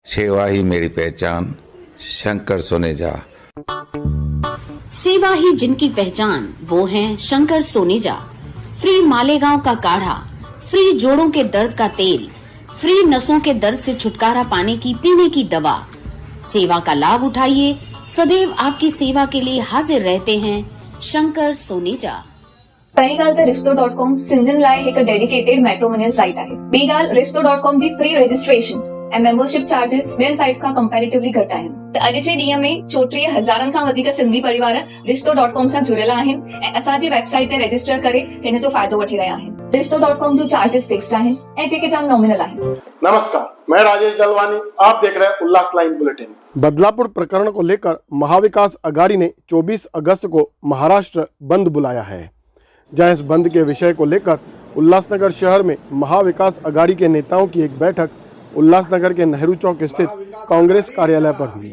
सेवा ही मेरी पहचान, शंकर सोनेजा। सेवा ही जिनकी पहचान, वो हैं शंकर सोनेजा। फ्री मालेगांव का काढ़ा, फ्री जोड़ों के दर्द का तेल, फ्री नसों के दर्द से छुटकारा पाने की पीने की दवा। सेवा का लाभ उठाइए, सदैव आपकी सेवा के लिए हाजिर रहते हैं शंकर सोनेजा। पहिली ॻाल्हि त रिश्तो.com सिंधियुनि लाइ हिकु डेडिकेटेड मैट्रिमोनियल साइट आहे। ॿी ॻाल्हि रिश्तो.com जी फ्री रजिस्ट्रेशन ऐं मेंबरशिप चार्जेस ॿियनि साइट्स खां कंपेरेटिवली घटि आहिनि। त अॼु जे ॾींहं में 34,000 खां वधीक सिंधी परिवार रिश्तो.com सां जुड़ियल आहिनि ऐं असांजी वेबसाइट ते रजिस्टर करे हिन जो फ़ाइदो वठी रहिया आहिनि। रिश्तो.com जो चार्जेस फिक्स्ड आहिनि ऐं जेके जाम नॉमिनल आहिनि। नमस्कार, मैं राजेश दलवानी, आप देख रहे हैं उल्लास लाइन बुलेटिन। बदलापुर प्रकरण को लेकर महाविकास अघाड़ी ने 24 अगस्त को महाराष्ट्र बंद बुलाया है। जहां इस बंद के विषय को लेकर उल्लासनगर शहर में महाविकास अघाड़ी के नेताओं की एक बैठक उल्लासनगर के नेहरू चौक स्थित कांग्रेस कार्यालय पर हुई।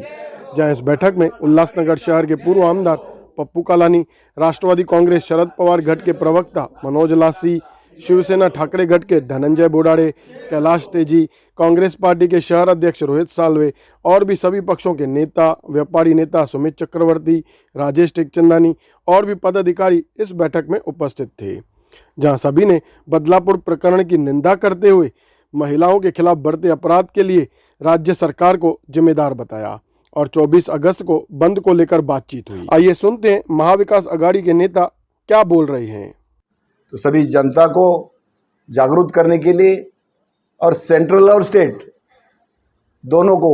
जहां इस बैठक में उल्लासनगर शहर के पूर्व आमदार पप्पू कालानी, राष्ट्रवादी कांग्रेस शरद पवार गठ के प्रवक्ता मनोज लासी, शिवसेना ठाकरे गठ के धनंजय बोडाड़े, कैलाश तेजी, कांग्रेस पार्टी के शहर अध्यक्ष रोहित साल्वे और भी सभी पक्षों के नेता, व्यापारी नेता सुमित चक्रवर्ती, राजेश टेकचंदानी और भी पदाधिकारी इस बैठक में उपस्थित थे। जहां सभी ने बदलापुर प्रकरण की निंदा करते हुए महिलाओं के खिलाफ बढ़ते अपराध के लिए राज्य सरकार को जिम्मेदार बताया और 24 अगस्त को बंद को लेकर बातचीत हुई। आइए सुनते हैं महाविकास अघाड़ी के नेता क्या बोल रहे हैं। तो सभी जनता को जागरूक करने के लिए और सेंट्रल और स्टेट दोनों को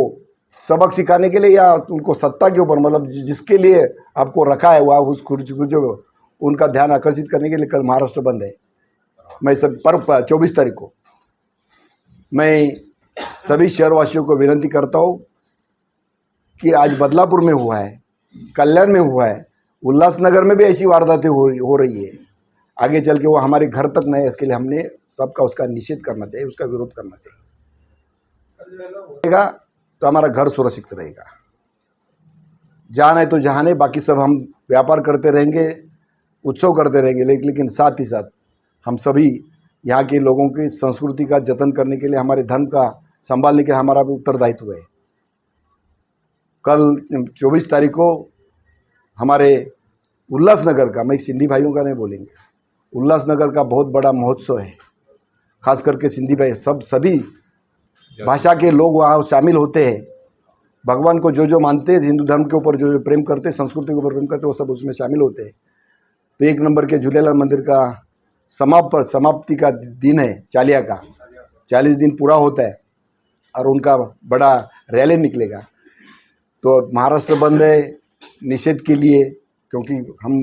सबक सिखाने के लिए या उनको सत्ता के ऊपर मतलब जिसके लिए आपको रखा है वह उस जो उनका ध्यान आकर्षित करने के लिए कल महाराष्ट्र बंद है। मैं सब पर 24 तारीख को मैं सभी शहरवासियों को विनती करता हूँ कि आज बदलापुर में हुआ है, कल्याण में हुआ है, उल्लासनगर में भी ऐसी वारदातें हो रही है। आगे चल के वो हमारे घर तक नहीं है, इसके लिए हमने सबका उसका निषेध करना चाहिए, उसका विरोध करना चाहिए। तो हमारा घर सुरक्षित रहेगा। जहाँ नहीं तो जहाँ नहीं, बाकी सब हम व्यापार करते रहेंगे, उत्सव करते रहेंगे, लेकिन साथ ही साथ हम सभी यहाँ के लोगों की संस्कृति का जतन करने के लिए, हमारे धर्म का संभालने के लिए हमारा भी उत्तरदायित्व है। कल 24 तारीख को हमारे उल्लासनगर का, मैं सिंधी भाइयों का नहीं बोलेंगे, उल्लासनगर का बहुत बड़ा महोत्सव है। खास करके सिंधी भाई सभी भाषा के लोग वहाँ शामिल होते हैं। भगवान को जो मानते हैं, हिंदू धर्म के ऊपर जो प्रेम करते हैं, संस्कृति के ऊपर प्रेम करते हैं, वो सब उसमें शामिल होते हैं। तो 1 नंबर के झूलेलाल मंदिर का समाप्ति का दिन है, चालिया का 40 दिन पूरा होता है और उनका बड़ा रैली निकलेगा। तो महाराष्ट्र बंद है निषेध के लिए, क्योंकि हम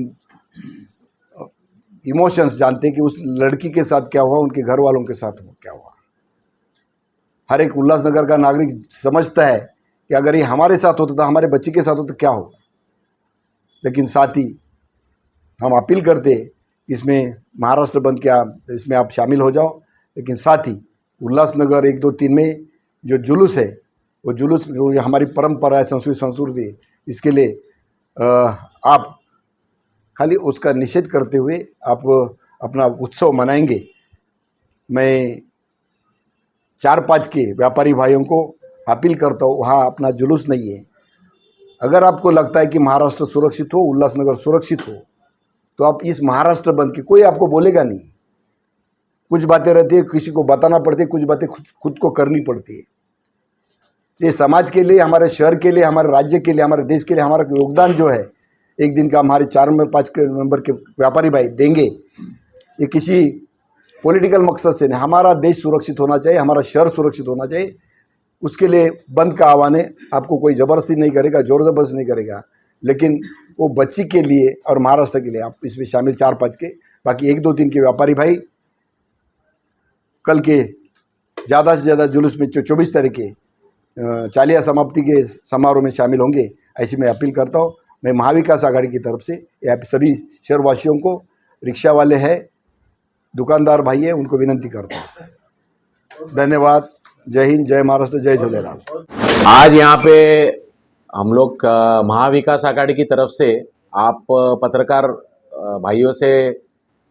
इमोशंस जानते हैं कि उस लड़की के साथ क्या हुआ, उनके घर वालों के साथ क्या हुआ। हर एक उल्लासनगर का नागरिक समझता है कि अगर ये हमारे साथ होता था, हमारे बच्चे के साथ होता तो क्या होगा। लेकिन साथ ही हम अपील करते इसमें महाराष्ट्र बंद क्या, इसमें आप शामिल हो जाओ। लेकिन साथ ही उल्लासनगर 1, 2, 3 में जो जुलूस है, वो जुलूस हमारी परंपरा है, संस्कृति है, इसके लिए आप खाली उसका निषेध करते हुए आप अपना उत्सव मनाएंगे। मैं 4-5 के व्यापारी भाइयों को अपील करता हूँ, वहाँ अपना जुलूस नहीं है। अगर आपको लगता है कि महाराष्ट्र सुरक्षित हो, उल्लासनगर सुरक्षित हो, तो आप इस महाराष्ट्र बंद की, कोई आपको बोलेगा नहीं। कुछ बातें रहती है, किसी को बताना पड़ती है, कुछ बातें खुद को करनी पड़ती है। ये समाज के लिए, हमारे शहर के लिए, हमारे राज्य के लिए, हमारे देश के लिए हमारा योगदान जो है, एक दिन का हमारे 4-5 नंबर के व्यापारी भाई देंगे। ये किसी पॉलिटिकल मकसद से नहीं, हमारा देश सुरक्षित होना चाहिए, हमारा शहर सुरक्षित होना चाहिए। उसके लिए बंद का आह्वान है। आपको कोई ज़बरदस्ती नहीं करेगा, जोर ज़बरदस्ती नहीं करेगा, लेकिन वो बच्ची के लिए और महाराष्ट्र के लिए आप इसमें शामिल 4-5 के, बाकी 1, 2, 3 के व्यापारी भाई कल के ज़्यादा से ज़्यादा जुलूस में 24 तारीख के चालिया समाप्ति के समारोह में शामिल होंगे, ऐसी मैं अपील करता हूँ। मैं महाविकास आघाड़ी की तरफ से यहाँ सभी शहरवासियों को, रिक्शा वाले हैं, दुकानदार भाई हैं, उनको विनती करता हूँ। धन्यवाद। जय हिंद, जय महाराष्ट्र, जय झूलेलाल। आज यहाँ पे हम लोग महाविकास आघाड़ी की तरफ से आप पत्रकार भाइयों से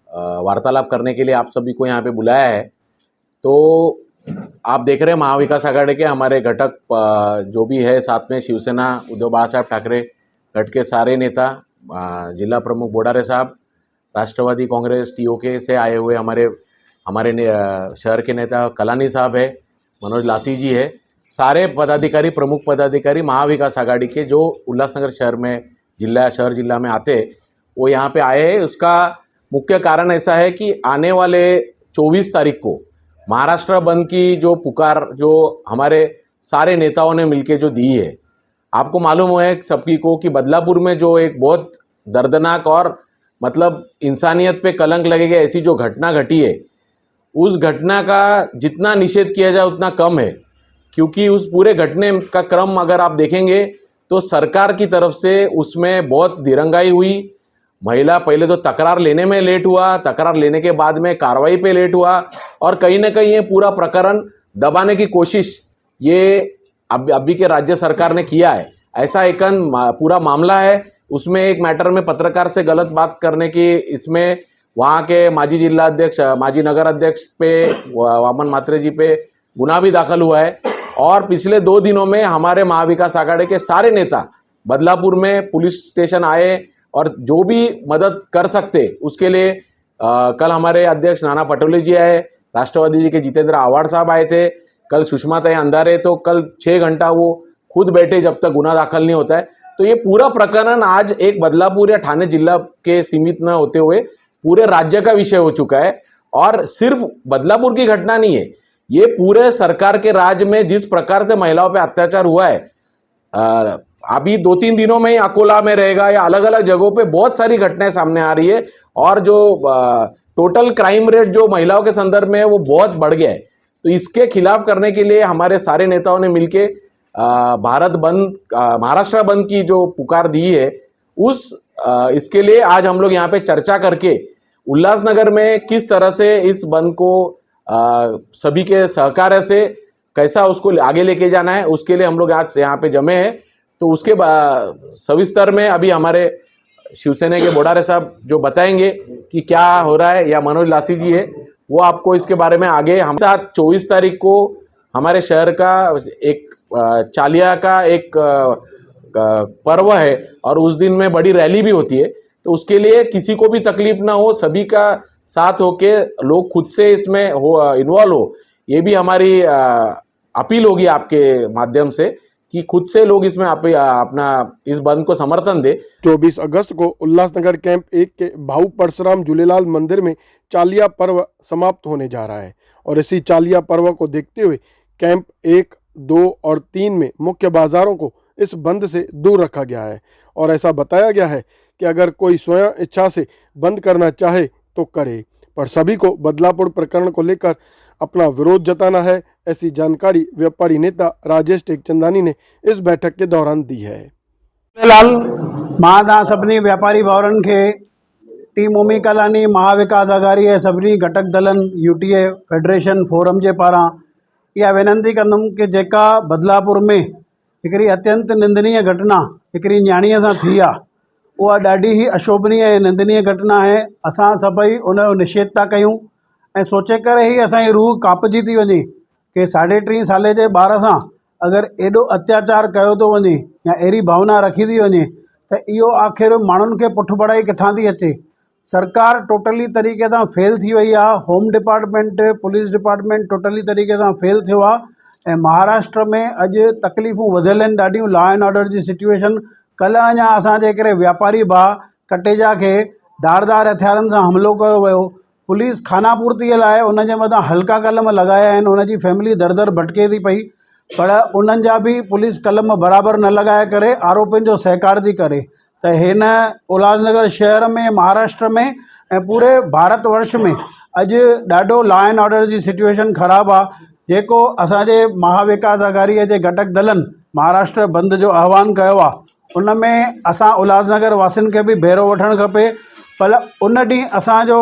वार्तालाप करने के लिए आप सभी को यहाँ पे बुलाया है। तो आप देख रहे हैं महाविकास आघाड़ी के हमारे घटक जो भी है, साथ में शिवसेना उद्धव बाळासाहेब ठाकरे गट के सारे नेता, जिला प्रमुख बोडारे साहब, राष्ट्रवादी कांग्रेस टीओके से आए हुए हमारे शहर के नेता कलानी साहब है, मनोज लासी जी है, सारे पदाधिकारी, प्रमुख पदाधिकारी महाविकास आघाड़ी के जो उल्लासनगर शहर में जिला में आते, वो यहाँ पे आए हैं। उसका मुख्य कारण ऐसा है कि आने वाले 24 तारीख को महाराष्ट्र बंद की जो पुकार जो हमारे सारे नेताओं ने मिलके जो दी है, आपको मालूम है सबकी को कि बदलापुर में जो एक बहुत दर्दनाक और मतलब इंसानियत पे कलंक लगेगा ऐसी जो घटना घटी है, उस घटना का जितना निषेध किया जाए उतना कम है। क्योंकि उस पूरे घटने का क्रम अगर आप देखेंगे तो सरकार की तरफ से उसमें बहुत दिरंगाई हुई। महिला पहले तो तकरार लेने में लेट हुआ, तकरार लेने के बाद में कार्रवाई पे लेट हुआ, और कहीं ना कहीं ये पूरा प्रकरण दबाने की कोशिश ये अभी के राज्य सरकार ने किया है। ऐसा एक पूरा मामला है, उसमें एक मैटर में पत्रकार से गलत बात करने की, इसमें वहाँ के माजी जिला अध्यक्ष, माजी नगर अध्यक्ष पे, वामन मात्रे जी पे गुनाह भी दाखिल हुआ है। और पिछले 2 दिनों में हमारे महाविकास आघाड़ी के सारे नेता बदलापुर में पुलिस स्टेशन आए और जो भी मदद कर सकते उसके लिए कल हमारे अध्यक्ष नाना पटोले जी आए, राष्ट्रवादी जी के जितेंद्र आव्हाड साहब आए थे, कल सुषमा ताई अंधारे, तो कल 6 घंटा वो खुद बैठे जब तक गुनाह दाखिल नहीं होता है। तो ये पूरा प्रकरण आज एक बदलापुर या ठाणे जिला के सीमित न होते हुए पूरे राज्य का विषय हो चुका है। और सिर्फ बदलापुर की घटना नहीं है, ये पूरे सरकार के राज में जिस प्रकार से महिलाओं पे अत्याचार हुआ है, अभी 2-3 दिनों में ही अकोला में रहेगा या अलग अलग जगहों पे बहुत सारी घटनाएं सामने आ रही है, और जो टोटल क्राइम रेट जो महिलाओं के संदर्भ में है वो बहुत बढ़ गया है। तो इसके खिलाफ करने के लिए हमारे सारे नेताओं ने मिलके भारत बंद, महाराष्ट्र बंद की जो पुकार दी है, इसके लिए आज हम लोग यहाँ पे चर्चा करके उल्लासनगर में किस तरह से इस बंद को सभी के सहकार्य से कैसा उसको आगे लेके जाना है, उसके लिए हम लोग आज यहाँ पे जमे हैं। तो उसके सविस्तर में अभी हमारे शिवसेना के बोडारे साहब जो बताएंगे कि क्या हो रहा है, या मनोज लासी जी है वो आपको इसके बारे में आगे हम साथ 24 तारीख को हमारे शहर का एक चालिया का एक पर्व है, और उस दिन में बड़ी रैली भी होती है। तो उसके लिए किसी को भी तकलीफ ना हो, सभी का साथ होके लोग खुद से इसमें इन्वॉल्व हो, ये भी हमारी अपील होगी आपके माध्यम से कि खुद से लोग इसमें अपना इस बंद को समर्थन दे। 24 अगस्त को उल्लासनगर कैंप 1 के भाऊ परशुराम झूलेलाल मंदिर में चालिया पर्व समाप्त होने जा रहा है, और इसी चालिया पर्व को देखते हुए कैंप 1, 2 और 3 में मुख्य बाजारों को इस बंद से दूर रखा गया है। और ऐसा बताया गया है कि अगर कोई स्वयं इच्छा से बंद करना चाहे तो करे, पर सभी को बदलापुर प्रकरण को लेकर अपना विरोध जताना है। ऐसी जानकारी व्यापारी नेता राजेश टेकचंदानी ने इस बैठक के दौरान दी है। फिलहाल मां तव्हां सभिनी व्यापारी भाउरनि खे टीम उमी कलानी महाविकास आघाड़ी ऐं सभिनी घटक दलनि यूटीए फेडरेशन फोरम जे पारां इहा वेनती कंदुमि कि जेका बदलापुर में हिकिड़ी अत्यंत निंदनीय घटना हिकिड़ी न्याणीअ सां थी आहे, उहा ॾाढी ई अशोभनीय ऐं निंदनीय घटना आहे। असां सभई उनजो निषेध था कयूं ऐं सोचे करे ई असांजी रूह कापजी थी वञे कि 3.5 साल जे ॿार सां अगरि एॾो अत्याचार कयो थो वञे या अहिड़ी भावना रखी थी वञे त इहो आख़िर माण्हुनि खे पुठिभराई किथां थी अचे। सरकार टोटली तरीक़े सां फेल थी वई आहे, home department, police department totally तरीक़े सां फेल थियो आहे। ऐं महाराष्ट्र में अॼु तकलीफ़ूं वधियल आहिनि ॾाढियूं, लॉ एंड ऑर्डर जी सिचुएशन। कल्ह अञा असांजे हिकिड़े व्यापारी भाउ कटेजा खे धारदार हथियारनि सां हमिलो कयो वियो। पुलिस खानापूर्तीअ लाइ उनजे मथां हल्का कलम लॻाया आहिनि, उनजी फैमिली दर दर भटके थी पई, पर उन्हनि जा बि पुलिस कलम बराबरि न लॻाए करे आरोपियुनि जो सहकार थी करे। त हिन उल्हासनगर शहर में, महाराष्ट्र में ऐं पूरे भारत वर्ष में अॼु ॾाढो लॉ एंड ऑर्डर जी सिचुएशन ख़राबु आहे। जेको असांजे महाविकास आघाड़ीअ जे घटक दलनि महाराष्ट्र बंद जो आह्वान कयो आहे, उन में असां उल्हासनगर वासियुनि खे बि भेरो वठणु खपे। पर उन ॾींहुं असांजो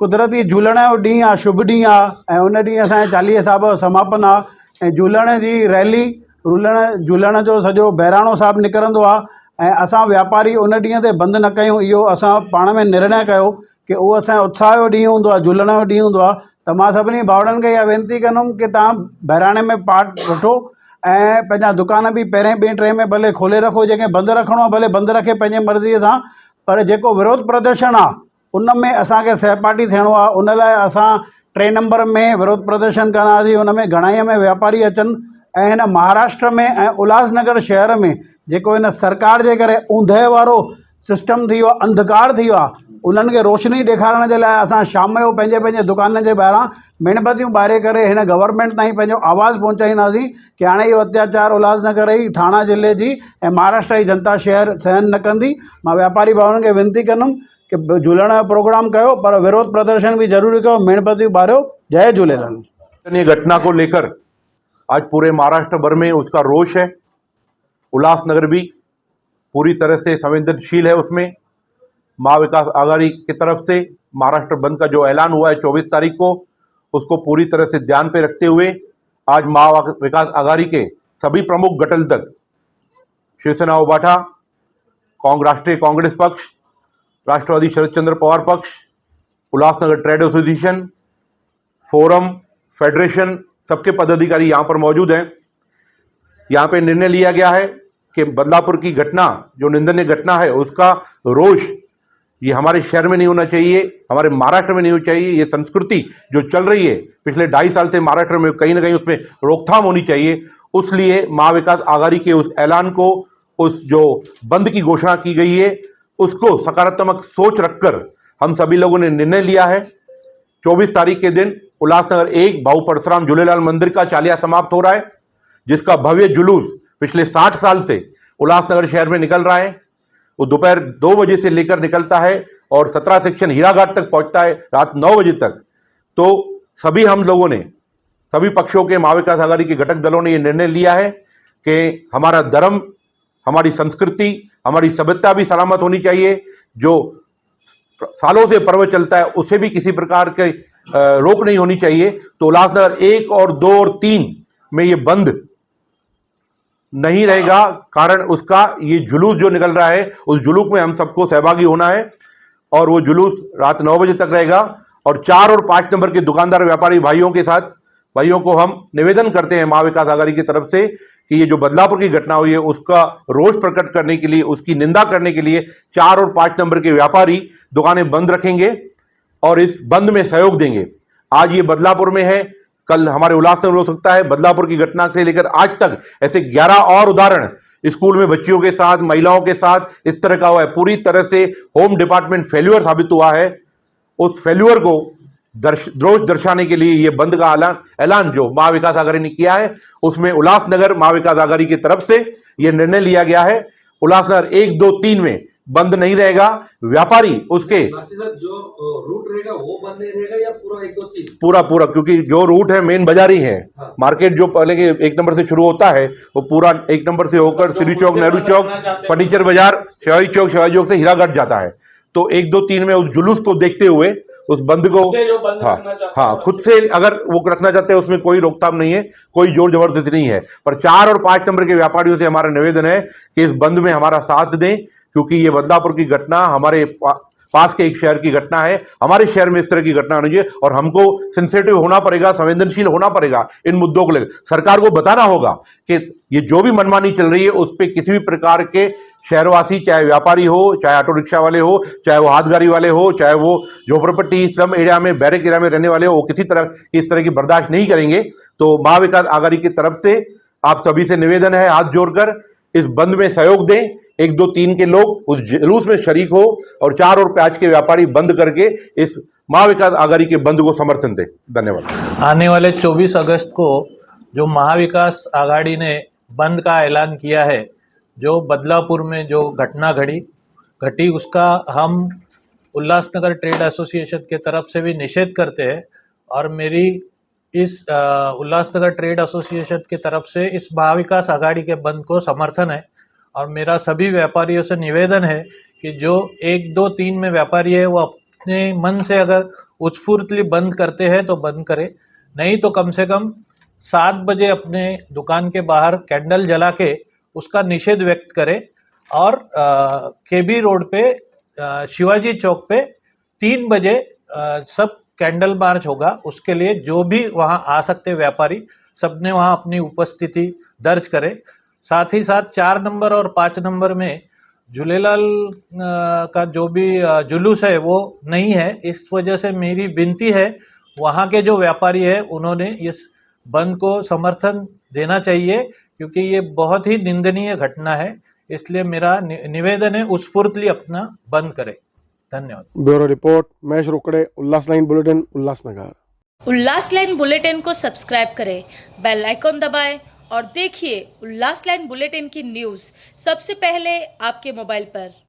कुदरती झूलण जो ॾींहुं आहे, शुभ ॾींहुं आहे, ऐं उन ॾींहुं असांजे चालीहे साहिब जो समापन आहे ऐं झूलण जी रैली, झूलण जो सॼो बहिराणो साहिबु निकिरंदो आहे ऐं असां वापारी उन ॾींहं ते बंदि न कयूं। इहो असां पाण में निर्णय कयो कि उहो असांजो उत्साह जो ॾींहुं हूंदो आहे, झूलण जो ॾींहुं हूंदो आहे, त मां सभिनी भाउरनि खे इहा वेनिती कंदुमि कि तव्हां बहिराणे में पार्ट वठो ऐं पंहिंजा दुकान बि पहिरें ॿिएं टे में भले खोले रखो, जंहिंखे बंदि रखिणो आहे भले बंदि रखे पंहिंजे मर्ज़ीअ सां, पर जेको विरोध प्रदर्शन आहे उन में असांखे सहपाठी थियणो आहे। उन लाइ असां 3 नंबर में विरोध प्रदर्शन कंदासीं। उन में घणाईअ में वापारी अचनि ऐं हिन महाराष्ट्र में ऐं उल्हासनगर शहर में जेको हिन सरकार जे करे ऊंदहि वारो सिस्टम थी वियो आहे, अंधकार थी वियो आहे, उन्हनि खे रोशनी ॾेखारण जे लाइ असां शाम जो पंहिंजे पंहिंजे दुकाननि जे ॿाहिरां मेणबतियूं ॿारे करे हिन गवर्नमेंट ताईं पंहिंजो आवाज़ु पहुचाईंदासीं कि हाणे इहो अत्याचार उल्हासनगर जी, थाणा ज़िले जी ऐं महाराष्ट्र जी जनता शहर सहन न कंदी। मां वापारी भाउरनि खे विनती कंदुमि कि झूलण जो प्रोग्राम कयो, पर विरोध प्रदर्शन बि ज़रूरी कयो, मेणबतियूं ॿारियो। जय झूलेलाल। ये घटना को लेकर आज पूरे महाराष्ट्र भर में उसका रोष है। उल्लासनगर भी पूरी तरह से संवेदनशील है। उसमें महाविकास आघाड़ी की तरफ से महाराष्ट्र बंद का जो ऐलान हुआ है 24 तारीख को, उसको पूरी तरह से ध्यान पे रखते हुए आज महाविकास आघाड़ी के सभी प्रमुख घटक दल, शिवसेना उबाठा, राष्ट्रीय कांग्रेस पक्ष, राष्ट्रवादी शरद चंद्र पवार पक्ष, Ulhasnagar trade association, forum, federation, सबके पदाधिकारी यहाँ पर मौजूद हैं। यहाँ पे निर्णय लिया गया है कि बदलापुर की घटना, जो निंदनीय घटना है, उसका रोष ये हमारे शहर में नहीं होना चाहिए, हमारे महाराष्ट्र में नहीं होना चाहिए। ये संस्कृति जो चल रही है पिछले 2.5 साल से महाराष्ट्र में, कहीं ना कहीं उसमें रोकथाम होनी चाहिए। उसलिए महाविकास आघाड़ी के उस ऐलान को, उस जो बंद की घोषणा की गई है, उसको सकारात्मक सोच रखकर हम सभी लोगों ने निर्णय लिया है। 24 तारीख के दिन उल्लासनगर 1 भाऊ परशुराम झूलेलाल मंदिर का चालिया समाप्त हो रहा है, जिसका भव्य जुलूस पिछले 60 साल से उल्लासनगर शहर में निकल रहा है। वो दोपहर 2 बजे से लेकर निकलता है और 17 सेक्शन हीराघाट तक पहुंचता है रात 9 बजे तक। तो सभी हम लोगों ने, सभी पक्षों के, महाविकास आघाड़ी के घटक दलों ने ये निर्णय लिया है कि हमारा धर्म, हमारी संस्कृति, हमारी सभ्यता भी सलामत होनी चाहिए। जो सालों से पर्व चलता है उसे भी किसी प्रकार के रोक नहीं होनी चाहिए। तो उल्लासनगर 1 और 2 और 3 में ये बंद नहीं रहेगा। कारण उसका ये जुलूस जो निकल रहा है, उस जुलूस में हम सबको सहभागी होना है और वो जुलूस रात 9 बजे तक रहेगा। और 4 और 5 नंबर के दुकानदार व्यापारी भाइयों को हम निवेदन करते हैं महाविकास आघाड़ी की तरफ से कि ये जो बदलापुर की घटना हुई है उसका रोष प्रकट करने के लिए, उसकी निंदा करने के लिए 4 और 5 नंबर के व्यापारी दुकानें बंद रखेंगे और इस बंद में सहयोग देंगे। आज ये बदलापुर में है, कल हमारे उल्लासनगर हो सकता है। बदलापुर की घटना से लेकर आज तक ऐसे 11 और उदाहरण स्कूल में बच्चियों के साथ, महिलाओं के साथ इस तरह का हुआ है। पूरी तरह से होम डिपार्टमेंट फेल्यूर साबित हुआ है। उस फेल्यूर को रोष दर्शाने के लिए ये बंद का ऐलान जो महाविकास आघाड़ी ने किया है, उसमें उल्लासनगर महाविकास आघाड़ी की तरफ से ये निर्णय लिया गया है। उल्लासनगर 1, 2, 3 में बंद नहीं रहेगा। व्यापारी उसके जो रूट रहेगा वो बंद नहीं रहेगा या पूरा 1, 2, 3 पूरा, क्योंकि जो रूट है मेन बाजार ही है। हाँ। मार्केट जो पहले के 1 नंबर से शुरू होता है वो पूरा 1 नंबर से होकर श्री चौक, नेहरू चौक, फर्नीचर बाजार, शिवाजी चौक से हीराघाट जाता है। तो 1, 2, 3 में उस जुलूस को देखते हुए उस बंद को खुद से अगर वो रखना चाहते हैं उसमें कोई रोकथाम नहीं है, कोई जोर जबरदस्ती नहीं है। पर 4 और 5 नंबर के व्यापारियों से हमारा निवेदन है कि इस बंद में हमारा साथ दें, क्योंकि ये बदलापुर की घटना हमारे पास के एक शहर की घटना है। हमारे शहर में इस तरह की घटना होनी चाहिए और हमको सेंसिटिव होना पड़ेगा, संवेदनशील होना पड़ेगा इन मुद्दों को लेकर। सरकार को बताना होगा कि ये जो भी मनमानी चल रही है उस पर किसी भी प्रकार के शहरवासी, चाहे व्यापारी हो, चाहे ऑटो रिक्शा वाले हो, चाहे वो हाथ गाड़ी वाले हो, चाहे वो झोपड़पट्टी स्लम एरिया में, बैरक एरिया में रहने वाले हो, वो किसी तरह इस तरह की बर्दाश्त नहीं करेंगे। तो महाविकास आघाड़ी की तरफ से आप सभी से निवेदन है, हाथ जोड़कर इस बंद में सहयोग दें। 1, 2, 3 के लोग उस जुलूस में शरीक हो और 4 और 5 के व्यापारी बंद करके इस महाविकास आघाड़ी के बंद को समर्थन दें। धन्यवाद। आने वाले 24 अगस्त को जो महाविकास आघाड़ी ने बंद का ऐलान किया है, जो बदलापुर में जो घटना घटी उसका हम उल्लासनगर ट्रेड एसोसिएशन के तरफ से भी निषेध करते हैं। और मेरी इस उल्लासनगर ट्रेड एसोसिएशन की तरफ से इस महाविकास आघाड़ी के बंद को समर्थन है। और मेरा सभी व्यापारियों से निवेदन है कि जो 1, 2, 3 में व्यापारी है वो अपने मन से अगर उत्स्फूर्तली बंद करते हैं तो बंद करें, नहीं तो कम से कम 7 बजे अपने दुकान के बाहर कैंडल जला के उसका निषेध व्यक्त करें। और केबी रोड पे शिवाजी चौक पे 3 बजे सब कैंडल मार्च होगा। उसके लिए जो भी वहाँ आ सकते व्यापारी सबने वहाँ अपनी उपस्थिति दर्ज करे। साथ ही साथ 4 नंबर और 5 नंबर में झूलेलाल का जो भी जुलूस है वो नहीं है। इस वजह से मेरी विनती है वहाँ के जो व्यापारी है उन्होंने इस बंद को समर्थन देना चाहिए, क्योंकि ये बहुत ही निंदनीय घटना है। इसलिए मेरा निवेदन है उस्फूर्तली अपना बंद करें। धन्यवाद। ब्यूरो रिपोर्ट महेश रोकड़े, उल्लास लाइन बुलेटिन, उल्लासनगर। उल्लास लाइन बुलेटिन को सब्सक्राइब करें, बेल आइकॉन दबाएं और देखिए उल्लास लाइन बुलेटिन की न्यूज़ सबसे पहले आपके मोबाइल पर।